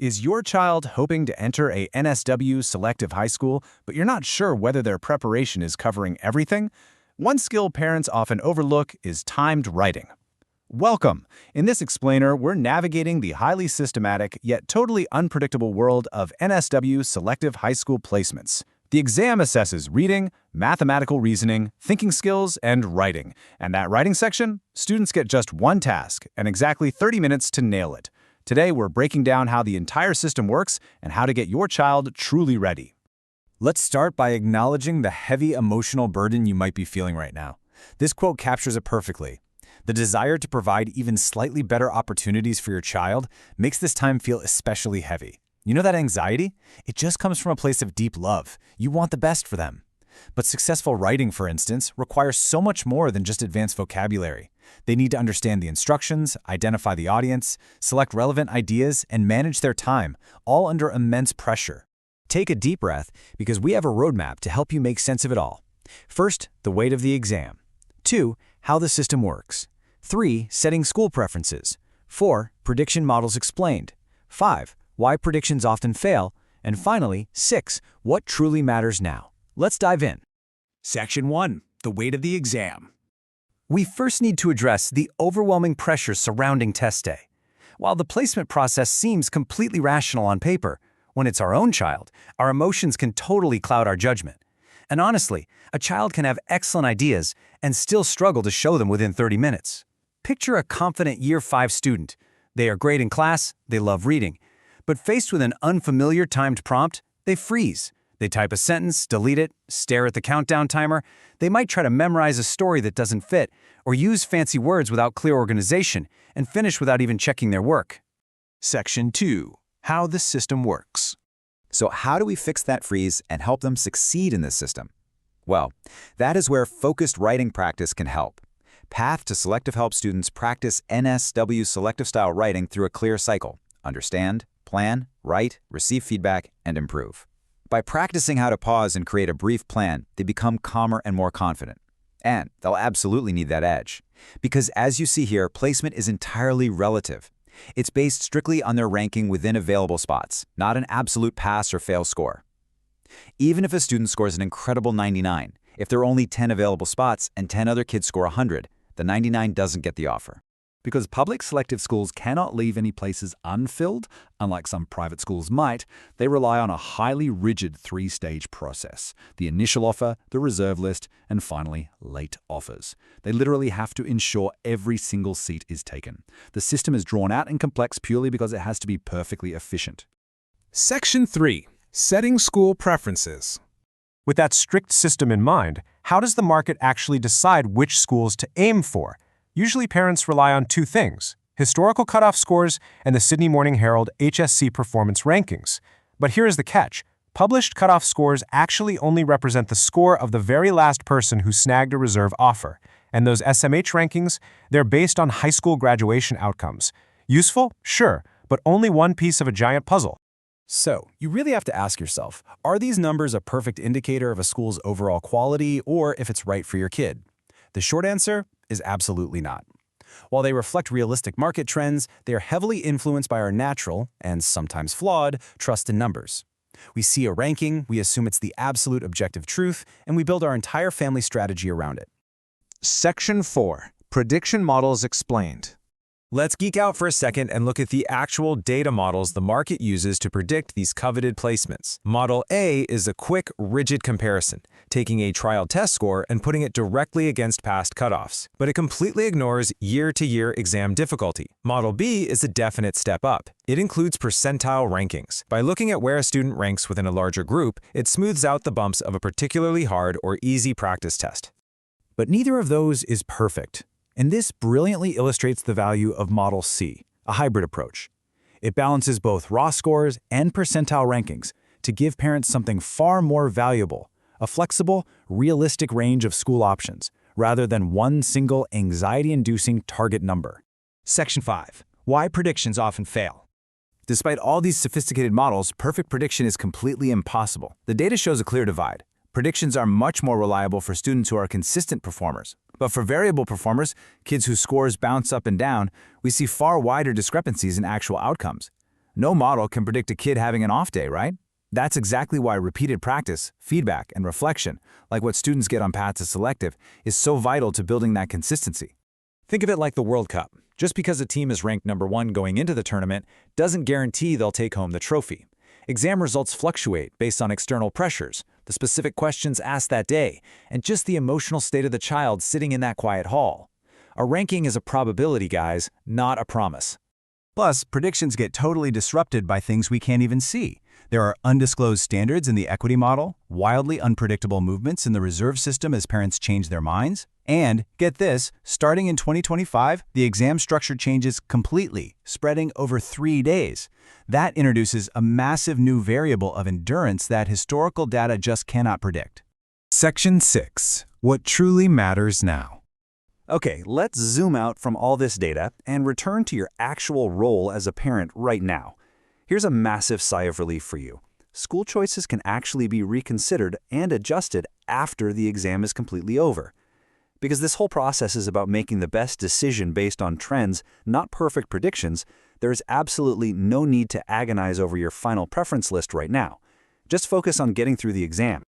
Is your child hoping to enter a NSW selective high school, but you're not sure whether their preparation is covering everything? One skill parents often overlook is timed writing. Welcome! In this explainer, we're navigating the highly systematic yet totally unpredictable world of NSW Selective High School Placements. The exam assesses reading, mathematical reasoning, thinking skills, and writing. And that writing section? Students get just one task and exactly 30 minutes to nail it. Today, we're breaking down how the entire system works and how to get your child truly ready. Let's start by acknowledging the heavy emotional burden you might be feeling right now. This quote captures it perfectly. The desire to provide even slightly better opportunities for your child makes this time feel especially heavy. You know that anxiety? It just comes from a place of deep love. You want the best for them. But successful writing, for instance, requires so much more than just advanced vocabulary. They need to understand the instructions, identify the audience, select relevant ideas, and manage their time, all under immense pressure. Take a deep breath, because we have a roadmap to help you make sense of it all. First, the weight of the exam. 2, how the system works. 3, setting school preferences. 4, prediction models explained. 5, why predictions often fail. And finally, 6, what truly matters now. Let's dive in. Section 1. The weight of the exam. We first need to address the overwhelming pressure surrounding test day. While the placement process seems completely rational on paper, when it's our own child, our emotions can totally cloud our judgment. And honestly, a child can have excellent ideas and still struggle to show them within 30 minutes. Picture a confident Year 5 student. They are great in class, they love reading. But faced with an unfamiliar timed prompt, they freeze. They type a sentence, delete it, stare at the countdown timer. They might try to memorize a story that doesn't fit, or use fancy words without clear organization, and finish without even checking their work. Section 2. How the system works. So how do we fix that freeze and help them succeed in this system? Well, that is where focused writing practice can help. Path to Selective helps students practice NSW selective style writing through a clear cycle. Understand, plan, write, receive feedback, and improve. By practicing how to pause and create a brief plan, they become calmer and more confident. And they'll absolutely need that edge. Because as you see here, placement is entirely relative. It's based strictly on their ranking within available spots, not an absolute pass or fail score. Even if a student scores an incredible 99, if there are only 10 available spots and 10 other kids score 100, the 99 doesn't get the offer. Because public selective schools cannot leave any places unfilled, unlike some private schools might, they rely on a highly rigid 3-stage process: the initial offer, the reserve list, and finally, late offers. They literally have to ensure every single seat is taken. The system is drawn out and complex purely because it has to be perfectly efficient. Section 3. Setting school preferences. With that strict system in mind, how does the market actually decide which schools to aim for? Usually parents rely on 2 things: historical cutoff scores and the Sydney Morning Herald HSC performance rankings. But here is the catch. Published cutoff scores actually only represent the score of the very last person who snagged a reserve offer. And those SMH rankings, they're based on high school graduation outcomes. Useful? Sure, but only one piece of a giant puzzle. So, you really have to ask yourself, are these numbers a perfect indicator of a school's overall quality or if it's right for your kid? The short answer is absolutely not. While they reflect realistic market trends, they are heavily influenced by our natural, and sometimes flawed, trust in numbers. We see a ranking, we assume it's the absolute objective truth, and we build our entire family strategy around it. Section 4. Prediction models explained. Let's geek out for a second and look at the actual data models the market uses to predict these coveted placements. Model A is a quick, rigid comparison, taking a trial test score and putting it directly against past cutoffs. But it completely ignores year-to-year exam difficulty. Model B is a definite step up. It includes percentile rankings. By looking at where a student ranks within a larger group, it smooths out the bumps of a particularly hard or easy practice test. But neither of those is perfect. And this brilliantly illustrates the value of Model C, a hybrid approach. It balances both raw scores and percentile rankings to give parents something far more valuable: a flexible, realistic range of school options, rather than one single anxiety-inducing target number. Section 5. Why predictions often fail. Despite all these sophisticated models, perfect prediction is completely impossible. The data shows a clear divide. Predictions are much more reliable for students who are consistent performers. But for variable performers, kids whose scores bounce up and down, we see far wider discrepancies in actual outcomes. No model can predict a kid having an off day, right? That's exactly why repeated practice, feedback, and reflection, like what students get on Path to Selective, is so vital to building that consistency. Think of it like the World Cup. Just because a team is ranked #1 going into the tournament doesn't guarantee they'll take home the trophy. Exam results fluctuate based on external pressures, the specific questions asked that day, and just the emotional state of the child sitting in that quiet hall. A ranking is a probability, guys, not a promise. Plus, predictions get totally disrupted by things we can't even see. There are undisclosed standards in the equity model, wildly unpredictable movements in the reserve system as parents change their minds, and, get this, starting in 2025, the exam structure changes completely, spreading over 3 days. That introduces a massive new variable of endurance that historical data just cannot predict. Section 6. What truly matters now. Okay, let's zoom out from all this data and return to your actual role as a parent right now. Here's a massive sigh of relief for you. School choices can actually be reconsidered and adjusted after the exam is completely over. Because this whole process is about making the best decision based on trends, not perfect predictions, there is absolutely no need to agonize over your final preference list right now. Just focus on getting through the exam.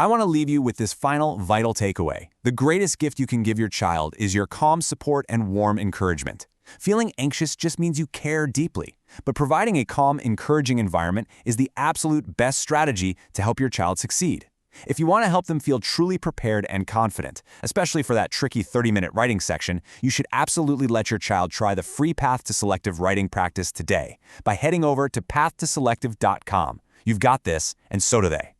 I want to leave you with this final vital takeaway. The greatest gift you can give your child is your calm support and warm encouragement. Feeling anxious just means you care deeply, but providing a calm, encouraging environment is the absolute best strategy to help your child succeed. If you want to help them feel truly prepared and confident, especially for that tricky 30-minute writing section, you should absolutely let your child try the free Path to Selective writing practice today by heading over to pathtoselective.com. You've got this, and so do they.